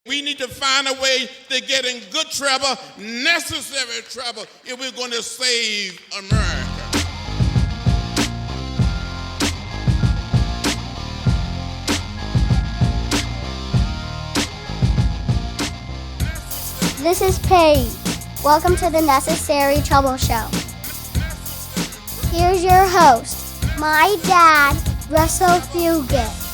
We need to find a way to get in good trouble, necessary trouble, if we're going to save America. This is Paige. Welcome to the Necessary Trouble Show. Here's your host, my dad, Russell Fugett.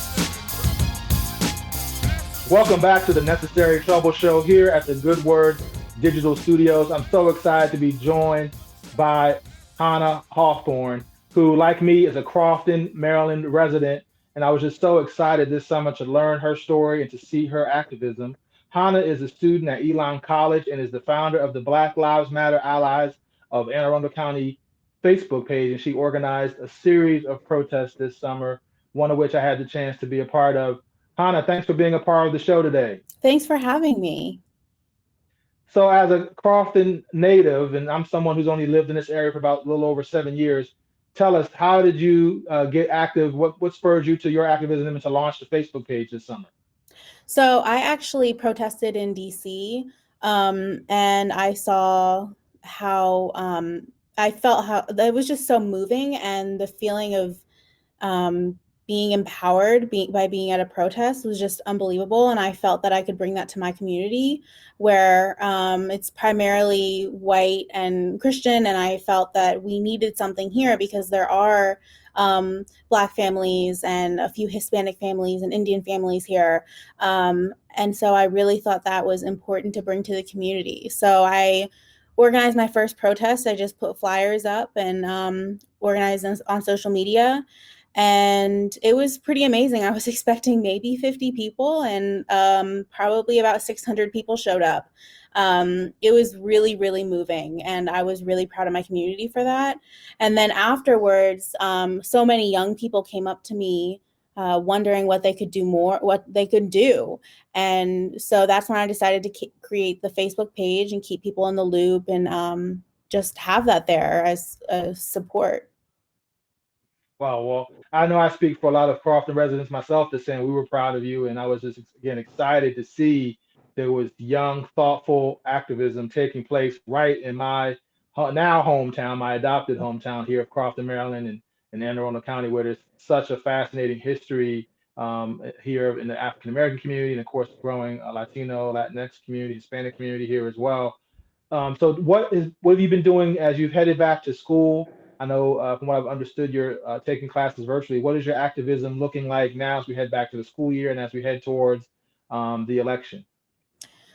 Welcome back to the Necessary Trouble Show here at the Good Word Digital Studios. I'm so excited to be joined by Hana Hawthorne, who, like me, is a Crofton, Maryland resident. And I was just so excited this summer to learn her story and to see her activism. Hana is a student at Elon College and is the founder of the Black Lives Matter Allies of Anne Arundel County Facebook page. And she organized a series of protests this summer, one of which I had the chance to be a part of. Hana, thanks for being a part of the show today. Thanks for having me. So as a Crofton native, and I'm someone who's only lived in this area for about a little over 7 years, tell us, how did you get active? What spurred you to your activism and to launch the Facebook page this summer? So I actually protested in DC, and I saw how I felt how it was just so moving, and the feeling of being empowered by being at a protest was just unbelievable. And I felt that I could bring that to my community where it's primarily white and Christian. And I felt that we needed something here because there are Black families and a few Hispanic families and Indian families here. And so I really thought that was important to bring to the community. So I organized my first protest. I just put flyers up and organized them on social media. And it was pretty amazing. I was expecting maybe 50 people, and probably about 600 people showed up. It was really, really moving, and I was really proud of my community for that. And then afterwards, so many young people came up to me wondering what they could do. And so that's when I decided to create the Facebook page and keep people in the loop and just have that there as a support. Wow, well, I know I speak for a lot of Crofton residents myself that's saying we were proud of you, and I was just, again, excited to see there was young, thoughtful activism taking place right in my now hometown, my adopted hometown here of Crofton, Maryland, and Anne Arundel County, where there's such a fascinating history here in the African American community, and of course, growing Latino, Latinx community, Hispanic community here as well. So what have you been doing as you've headed back to school? I know from what I've understood, you're taking classes virtually. What is your activism looking like now as we head back to the school year and as we head towards the election?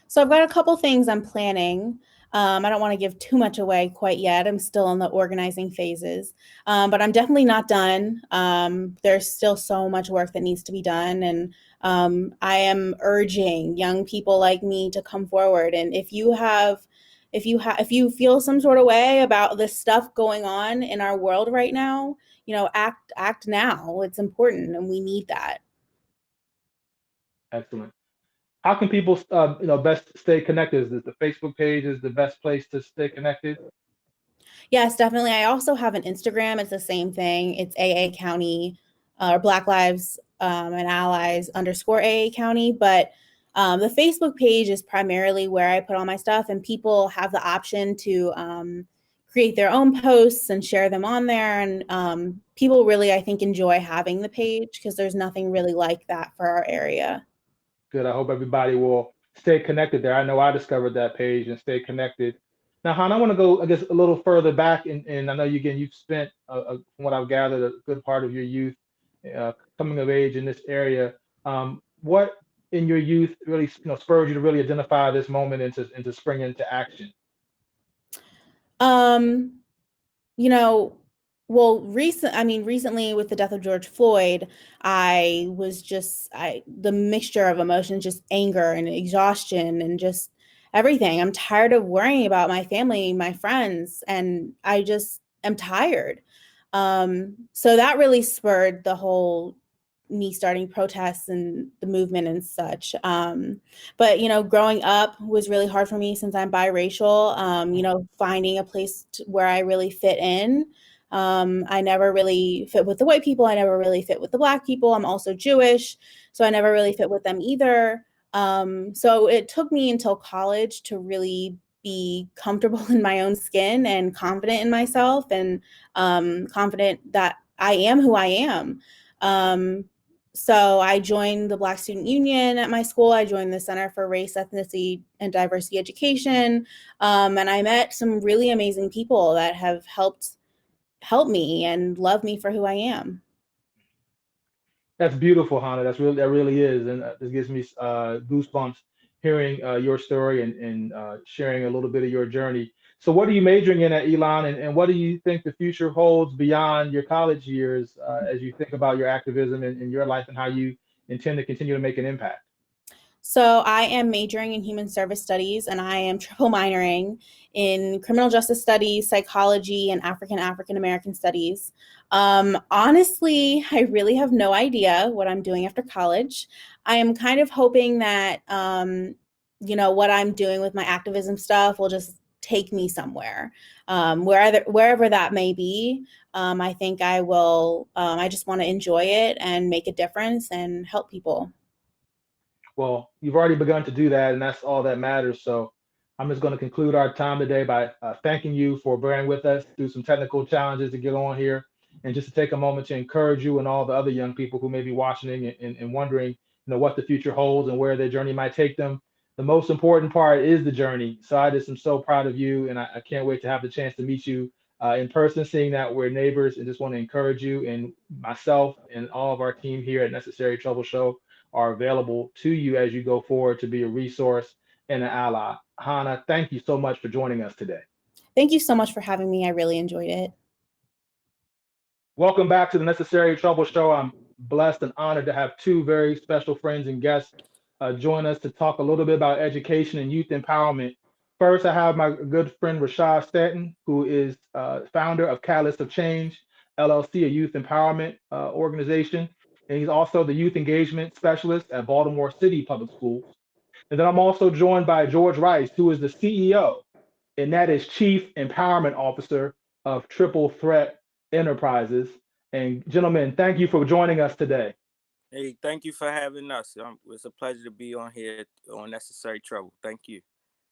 So I've got a couple things I'm planning. I don't want to give too much away quite yet. I'm still in the organizing phases, but I'm definitely not done. There's still so much work that needs to be done. And I am urging young people like me to come forward. And if you feel some sort of way about this stuff going on in our world right now, act now. It's important, and we need that. Excellent. How can people, best stay connected? Is the Facebook page is the best place to stay connected? Yes, definitely. I also have an Instagram. It's the same thing. It's AA County or Black Lives and Allies _ AA County, but the Facebook page is primarily where I put all my stuff, and people have the option to create their own posts and share them on there. And people really, I think, enjoy having the page because there's nothing really like that for our area. Good. I hope everybody will stay connected there. I know I discovered that page and stay connected. Now, Han, I want to go, I guess, a little further back, and I know you've spent, from what I've gathered, a good part of your youth coming of age in this area. What in your youth really, spurred you to really identify this moment into spring into action? Recently with the death of George Floyd, I was the mixture of emotions, just anger and exhaustion and just everything. I'm tired of worrying about my family, my friends, and I just am tired. So that really spurred the whole me starting protests and the movement and such. But, growing up was really hard for me since I'm biracial, finding a place where I really fit in. I never really fit with the white people. I never really fit with the Black people. I'm also Jewish, so I never really fit with them either. So it took me until college to really be comfortable in my own skin and confident in myself, and confident that I am who I am. So I joined the Black Student Union at my school. I joined the Center for Race, Ethnicity, and Diversity Education. And I met some really amazing people that have help me and love me for who I am. That's beautiful, Hana. That really is, and this gives me goosebumps hearing your story and sharing a little bit of your journey. So, what are you majoring in at Elon, and what do you think the future holds beyond your college years as you think about your activism in your life and how you intend to continue to make an impact? So I am majoring in human service studies, and I am triple minoring in criminal justice studies, psychology, and African American studies. Honestly, I really have no idea what I'm doing after college. I am kind of hoping that what I'm doing with my activism stuff will just take me somewhere, wherever that may be. I think I will. I just want to enjoy it and make a difference and help people. Well, you've already begun to do that, and that's all that matters. So I'm just going to conclude our time today by thanking you for bearing with us through some technical challenges to get on here, and just to take a moment to encourage you and all the other young people who may be watching and wondering, what the future holds and where their journey might take them. The most important part is the journey. So I just am so proud of you, and I can't wait to have the chance to meet you in person, seeing that we're neighbors, and just want to encourage you and myself and all of our team here at Necessary Trouble Show are available to you as you go forward to be a resource and an ally. Hana, thank you so much for joining us today. Thank you so much for having me. I really enjoyed it. Welcome back to the Necessary Trouble Show. I'm blessed and honored to have two very special friends and guests join us to talk a little bit about education and youth empowerment. First, I have my good friend Rashad Staton, who is founder of Catalyst of Change, LLC, a youth empowerment organization. And he's also the youth engagement specialist at Baltimore City Public Schools. And then I'm also joined by George Rice, who is the CEO, and that is Chief Empowerment Officer of Triple Threat Enterprises. And gentlemen, thank you for joining us today. Hey, thank you for having us. It's a pleasure to be on here on Necessary Trouble. Thank you.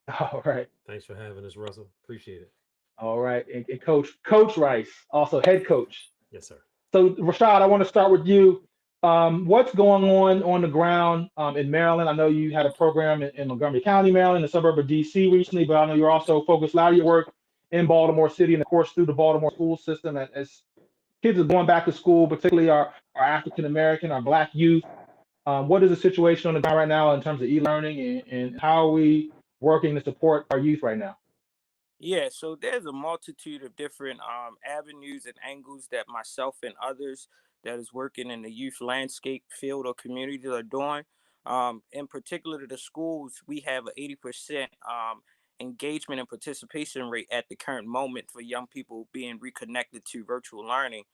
All right. Thanks for having us, Russell. Appreciate it. All right. And Coach Rice, also head coach. Yes, sir. So Rashad, I want to start with you. What's going on the ground in Maryland? I know you had a program in Montgomery County, Maryland, the suburb of DC recently, but I know you're also focused a lot of your work in Baltimore City and of course through the Baltimore school system as kids are going back to school, particularly our African American, our Black youth. What is the situation on the ground right now in terms of e-learning and how are we working to support our youth right now? Yeah, so there's a multitude of different avenues and angles that myself and others that is working in the youth landscape field or community are doing. In particular, to the schools, we have an 80% engagement and participation rate at the current moment for young people being reconnected to virtual learning.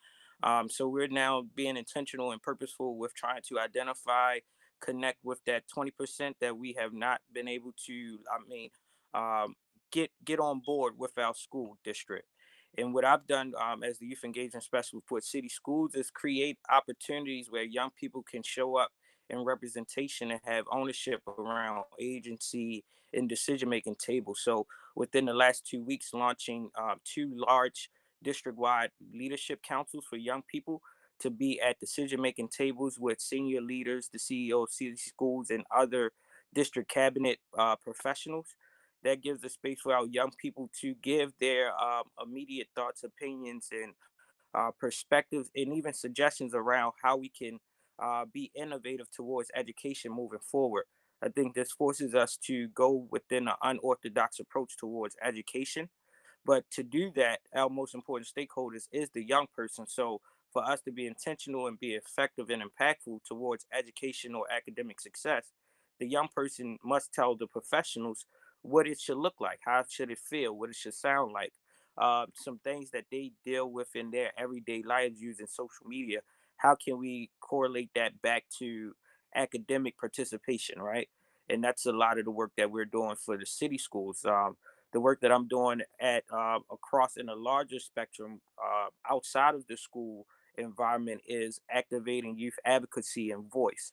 So we're now being intentional and purposeful with trying to identify, connect with that 20% that we have not been able to, um, get on board with our school district. And what I've done as the youth engagement specialist for city schools is create opportunities where young people can show up in representation and have ownership around agency and decision making tables. So within the last 2 weeks, launching two large district wide leadership councils for young people to be at decision making tables with senior leaders, the CEO of city schools, and other district cabinet professionals. That gives a space for our young people to give their immediate thoughts, opinions, and perspectives, and even suggestions around how we can be innovative towards education moving forward. I think this forces us to go within an unorthodox approach towards education, but to do that, our most important stakeholders is the young person. So for us to be intentional and be effective and impactful towards education or academic success, the young person must tell the professionals what it should look like, how should it feel, what it should sound like, some things that they deal with in their everyday lives using social media. How can we correlate that back to academic participation, right? And that's a lot of the work that we're doing for the city schools. The work that I'm doing at across in a larger spectrum outside of the school environment is activating youth advocacy and voice.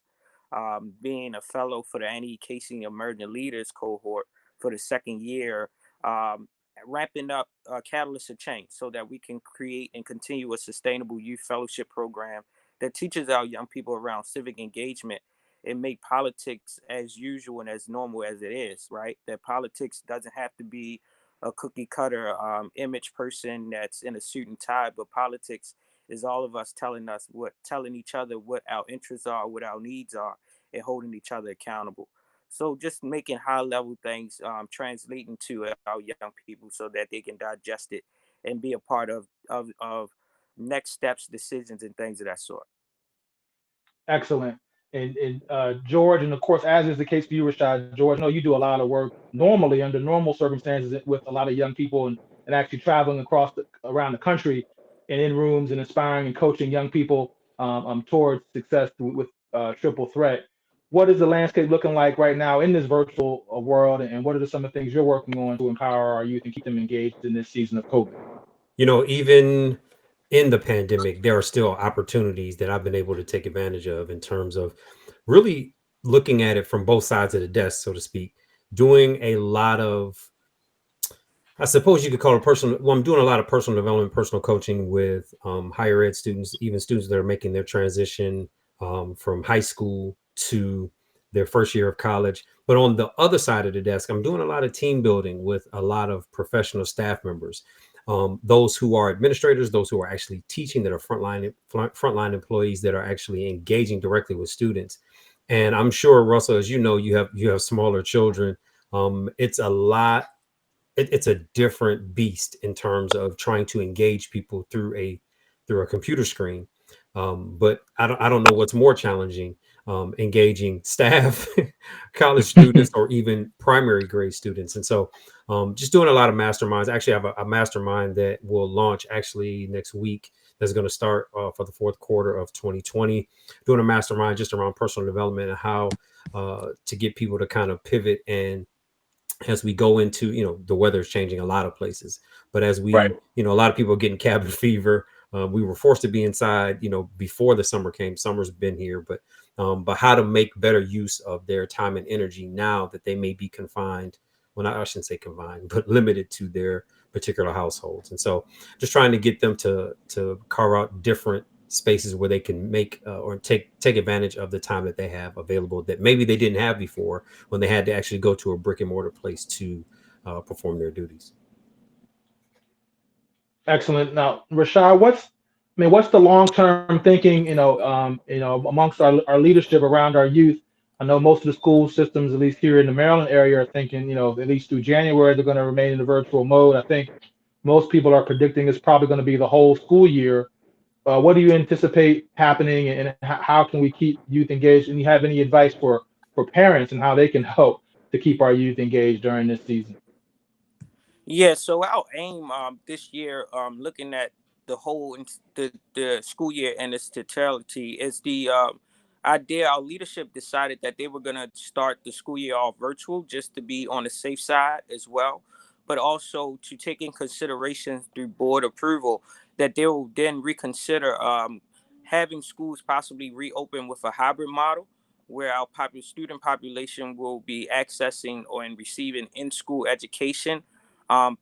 being a fellow for the NE Emerging Leaders cohort for the second year, um, ramping up catalysts of change so that we can create and continue a sustainable youth fellowship program that teaches our young people around civic engagement and make politics as usual and as normal as it is, right? That politics doesn't have to be a cookie cutter image person that's in a suit and tie, but politics is all of us telling each other what our interests are, what our needs are, and holding each other accountable. So just making high level things translating to our young people so that they can digest it and be a part of next steps, decisions, and things of that sort. Excellent. And George, and of course, as is the case for you, Rashad, George, I know you do a lot of work normally under normal circumstances with a lot of young people and actually traveling around the country and in rooms and inspiring and coaching young people towards success with Triple Threat. What is the landscape looking like right now in this virtual world, and what are some of the things you're working on to empower our youth and keep them engaged in this season of COVID? Even in the pandemic, there are still opportunities that I've been able to take advantage of in terms of really looking at it from both sides of the desk, so to speak, doing a lot of, I suppose you could call it personal. Well, I'm doing a lot of personal development, personal coaching with higher ed students, even students that are making their transition from high school to their first year of college. But on the other side of the desk, I'm doing a lot of team building with a lot of professional staff members, those who are administrators, those who are actually teaching, that are frontline employees that are actually engaging directly with students. And I'm sure, Russell, as you know, you have smaller children. It's a lot. It's a different beast in terms of trying to engage people through a computer screen. But I don't know what's more challenging, engaging staff, college students, or even primary grade students. And so just doing a lot of masterminds. Actually, I have a mastermind that will launch actually next week. That's going to start for the fourth quarter of 2020. Doing a mastermind just around personal development and how to get people to kind of pivot, and as we go into, the weather is changing a lot of places, but as we, Right. a lot of people are getting cabin fever. We were forced to be inside, before the summer came. Summer's been here, but how to make better use of their time and energy now that they may be confined. Well, I shouldn't say confined, but limited to their particular households. And so just trying to get them to carve out different spaces where they can make or take advantage of the time that they have available that maybe they didn't have before, when they had to actually go to a brick and mortar place to perform their duties. Excellent. Now, Rashad, what's the long-term thinking, amongst our leadership around our youth? I know most of the school systems, at least here in the Maryland area, are thinking, at least through January, they're going to remain in the virtual mode. I think most people are predicting it's probably going to be the whole school year. What do you anticipate happening, and how can we keep youth engaged? And you have any advice for parents and how they can help to keep our youth engaged during this season? Yeah, so our aim this year, looking at the whole the school year and its totality, is the idea. Our leadership decided that they were going to start the school year off virtual just to be on the safe side as well, but also to take in consideration through board approval that they will then reconsider having schools possibly reopen with a hybrid model where our student population will be accessing or and receiving in-school education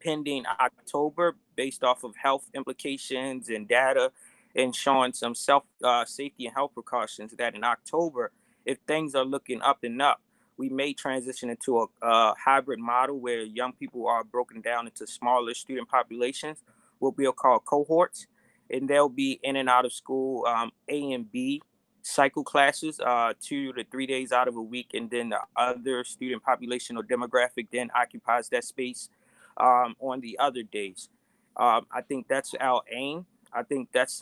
pending October, based off of health implications and data, and showing some safety and health precautions that in October, if things are looking up and up, we may transition into a hybrid model where young people are broken down into smaller student populations, what we'll call cohorts, and they'll be in and out of school A and B cycle classes 2 to 3 days out of a week, and then the other student population or demographic then occupies that space on the other days. I think that's our aim. I think that's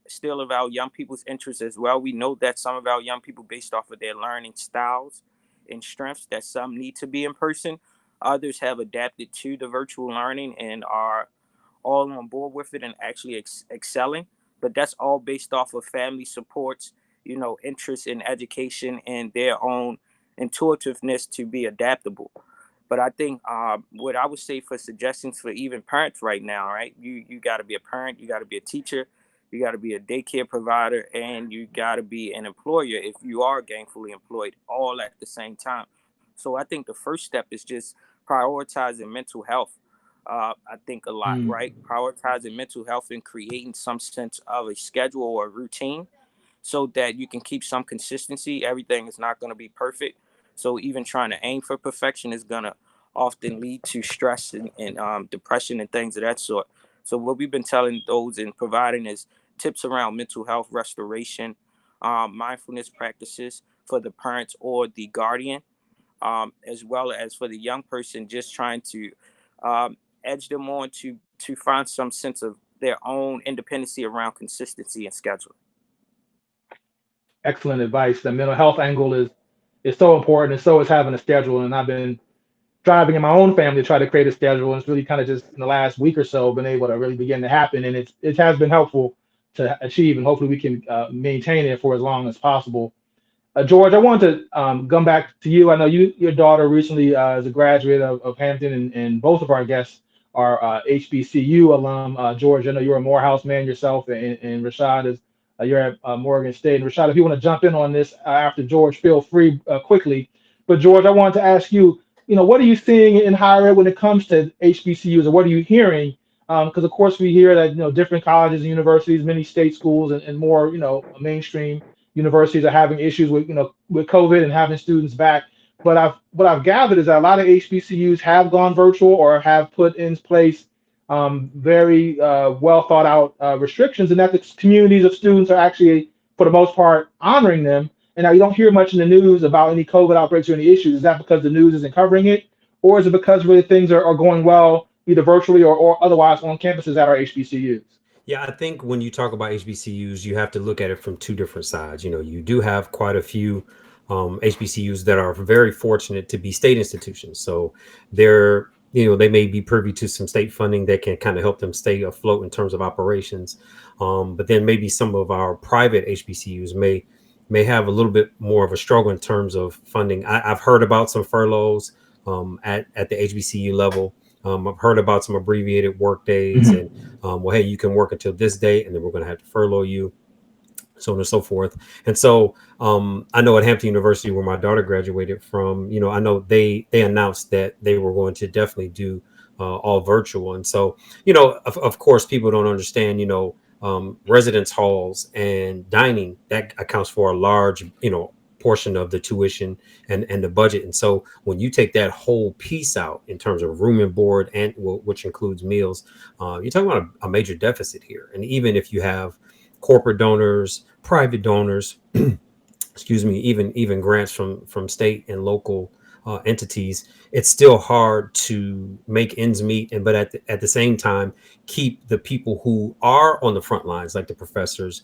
still of our young people's interests as well. We know that some of our young people, based off of their learning styles and strengths, that some need to be in person. Others have adapted to the virtual learning and are all on board with it and actually excelling. But that's all based off of family supports, interest in education and their own intuitiveness to be adaptable. But I think what I would say for suggestions for even parents right now, right? You got to be a parent, you got to be a teacher, you got to be a daycare provider, and you got to be an employer if you are gainfully employed, all at the same time. So I think the first step is just prioritizing mental health. I think a lot, Mm. right? Prioritizing mental health and creating some sense of a schedule or a routine so that you can keep some consistency. Everything is not going to be perfect. So even trying to aim for perfection is going to often lead to stress and depression and things of that sort. So what we've been telling those and providing is tips around mental health restoration, mindfulness practices for the parents or the guardian, as well as for the young person just trying to edge them on to find some sense of their own independency around consistency and schedule. Excellent advice. The mental health angle is so important, and so is having a schedule. And I've been striving in my own family to try to create a schedule, and it's really kind of just in the last week or so been able to really begin to happen, and it has been helpful to achieve, and hopefully we can maintain it for as long as possible. George, I wanted to come back to you. I know your daughter recently is a graduate of Hampton, and both of our guests are HBCU alum. George, I know you're a Morehouse man yourself, and Rashad is you're at Morgan State. And Rashad, if you want to jump in on this after George, feel free quickly. But George, I wanted to ask you, what are you seeing in higher ed when it comes to HBCUs, or what are you hearing? Because of course we hear that different colleges and universities, many state schools, and more mainstream universities are having issues with COVID and having students back. But what I've gathered is that a lot of HBCUs have gone virtual or have put in place very well thought out restrictions, and that the communities of students are actually, for the most part, honoring them. And now you don't hear much in the news about any COVID outbreaks or any issues. Is that because the news isn't covering it, or is it because really things are going well either virtually or otherwise on campuses at our HBCUs? Yeah, I think when you talk about HBCUs, you have to look at it from two different sides. You do have quite a few HBCUs that are very fortunate to be state institutions. So they may be privy to some state funding that can kind of help them stay afloat in terms of operations. But then maybe some of our private HBCUs may have a little bit more of a struggle in terms of funding. I've heard about some furloughs at the HBCU level. I've heard about some abbreviated work days and well, hey, you can work until this date, and then we're going to have to furlough you, so on and so forth. And so I know at Hampton University, where my daughter graduated from, I know they announced that they were going to definitely do all virtual. And so, of course, people don't understand, residence halls and dining, that accounts for a large, portion of the tuition and the budget. And so when you take that whole piece out in terms of room and board, and which includes meals, you're talking about a major deficit here. And even if you have corporate donors, private donors, excuse me, even grants from state and local entities, it's still hard to make ends meet. But at the same time, keep the people who are on the front lines, like the professors,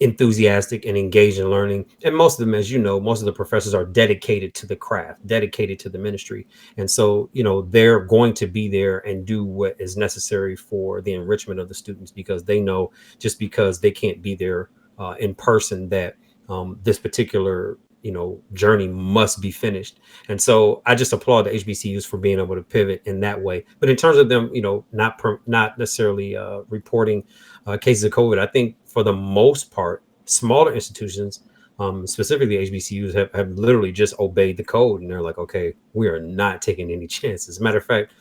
enthusiastic and engaged in learning. And most of them, as you know, most of the professors are dedicated to the craft, dedicated to the ministry. And so, they're going to be there and do what is necessary for the enrichment of the students, because they know just because they can't be there in person, that this particular journey must be finished. And so I just applaud the HBCUs for being able to pivot in that way. But in terms of them, not necessarily reporting cases of COVID, I think for the most part, smaller institutions, specifically HBCUs, have literally just obeyed the code, and they're like, okay, we are not taking any chances. As a matter of fact,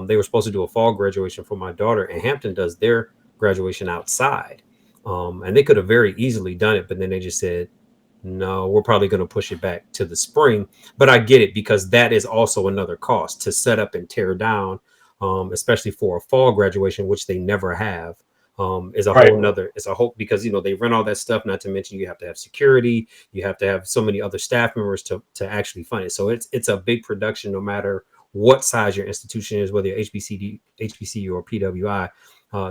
they were supposed to do a fall graduation for my daughter, and Hampton does their graduation outside. And they could have very easily done it, but then they just said, no, we're probably going to push it back to the spring. But I get it, because that is also another cost to set up and tear down, especially for a fall graduation, which they never have. Is a Right. whole nother, it's a whole, because they run all that stuff, not to mention you have to have security, you have to have so many other staff members to actually fund it. So it's a big production, no matter what size your institution is, whether you're HBCU or PWI,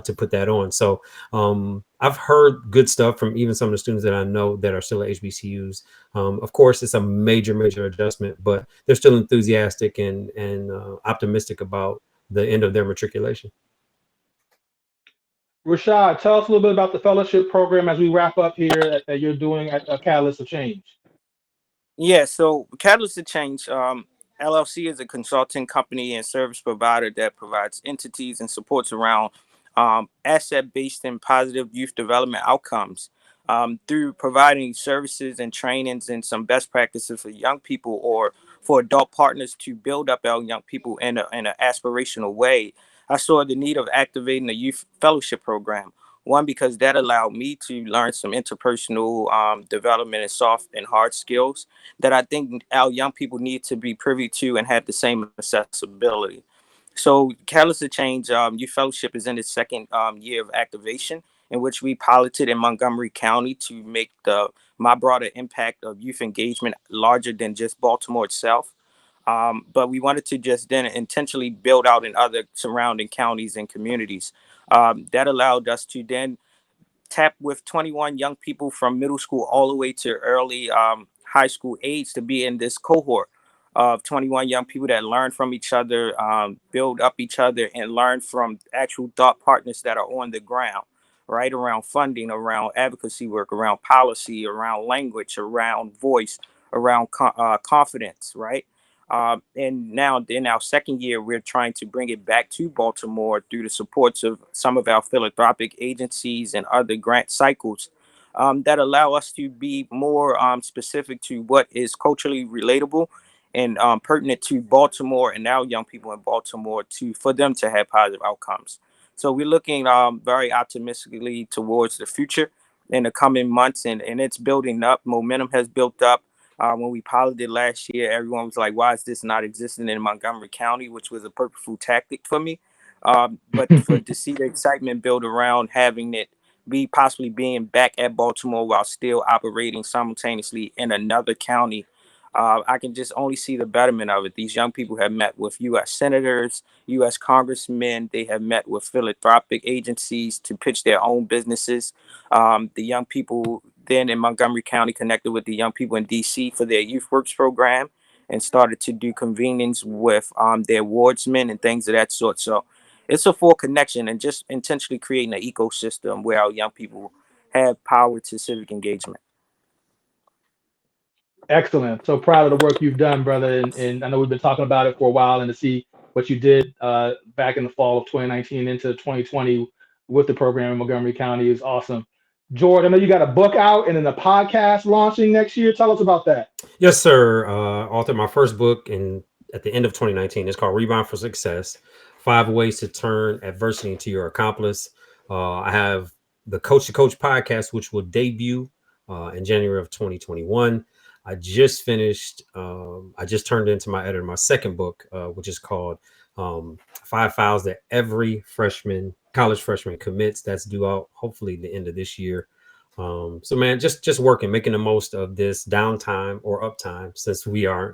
to put that on. So I've heard good stuff from even some of the students that I know that are still at HBCUs. Of course, it's a major adjustment, but they're still enthusiastic and optimistic about the end of their matriculation. Rashad, tell us a little bit about the fellowship program as we wrap up here that you're doing at Catalyst of Change. Yeah, so Catalyst to Change, LLC is a consulting company and service provider that provides entities and supports around asset-based and positive youth development outcomes through providing services and trainings and some best practices for young people or for adult partners to build up our young people in an aspirational way. I saw the need of activating a youth fellowship program. One, because that allowed me to learn some interpersonal development and soft and hard skills that I think our young people need to be privy to and have the same accessibility. So, Catalyst to Change Youth Fellowship is in its second year of activation, in which we piloted in Montgomery County to make my broader impact of youth engagement larger than just Baltimore itself. But we wanted to just then intentionally build out in other surrounding counties and communities. That allowed us to then tap with 21 young people from middle school all the way to early high school age to be in this cohort of 21 young people that learn from each other, build up each other, and learn from actual thought partners that are on the ground, right? Around funding, around advocacy work, around policy, around language, around voice, around confidence, right? And now in our second year, we're trying to bring it back to Baltimore through the supports of some of our philanthropic agencies and other grant cycles that allow us to be more specific to what is culturally relatable and pertinent to Baltimore and our young people in Baltimore for them to have positive outcomes. So we're looking very optimistically towards the future in the coming months, and it's building up. Momentum has built up. When we piloted last year, everyone was like, why is this not existing in Montgomery County, which was a purposeful tactic for me. But to see the excitement build around having it be possibly being back at Baltimore while still operating simultaneously in another county, I can just only see the betterment of it. These young people have met with U.S. senators, U.S. congressmen. They have met with philanthropic agencies to pitch their own businesses. The young people then in Montgomery County connected with the young people in D.C. for their Youth Works program and started to do convenings with their wardsmen and things of that sort. So it's a full connection and just intentionally creating an ecosystem where our young people have power to civic engagement. Excellent. So proud of the work you've done, brother. And I know we've been talking about it for a while, and to see what you did back in the fall of 2019 into 2020 with the program in Montgomery County is awesome. George, I know you got a book out and then a podcast launching next year. Tell us about that. Yes, sir. Authored my first book at the end of 2019. It's called Rebound for Success: 5 Ways to Turn Adversity into Your Accomplice. I have the Coach to Coach podcast, which will debut in January of 2021. I just finished, I just turned into my editor, my second book, which is called 5 Files That Every College Freshman Commits. That's due out hopefully the end of this year. So man, just working, making the most of this downtime or uptime, since we're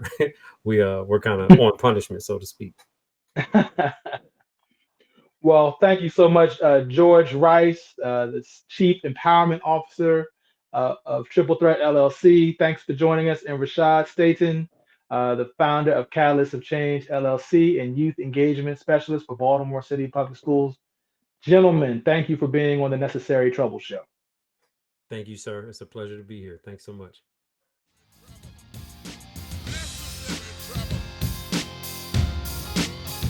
kind of on punishment, so to speak. Well, thank you so much, George Rice, the Chief Empowerment Officer of Triple Threat LLC. Thanks for joining us. And Rashad Staton, the founder of Catalyst of Change LLC and Youth Engagement Specialist for Baltimore City Public Schools. Gentlemen, thank you for being on the Necessary Trouble Show. Thank you, sir. It's a pleasure to be here. Thanks so much.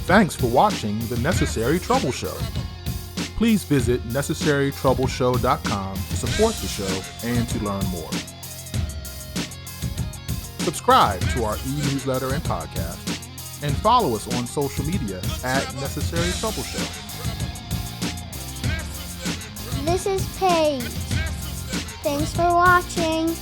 Thanks for watching the Necessary Trouble Show. Please visit necessarytroubleshow.com to support the show and to learn more. Subscribe to our e-newsletter and podcast, and follow us on social media at Necessary Trouble Show. This is Paige. Thanks for watching.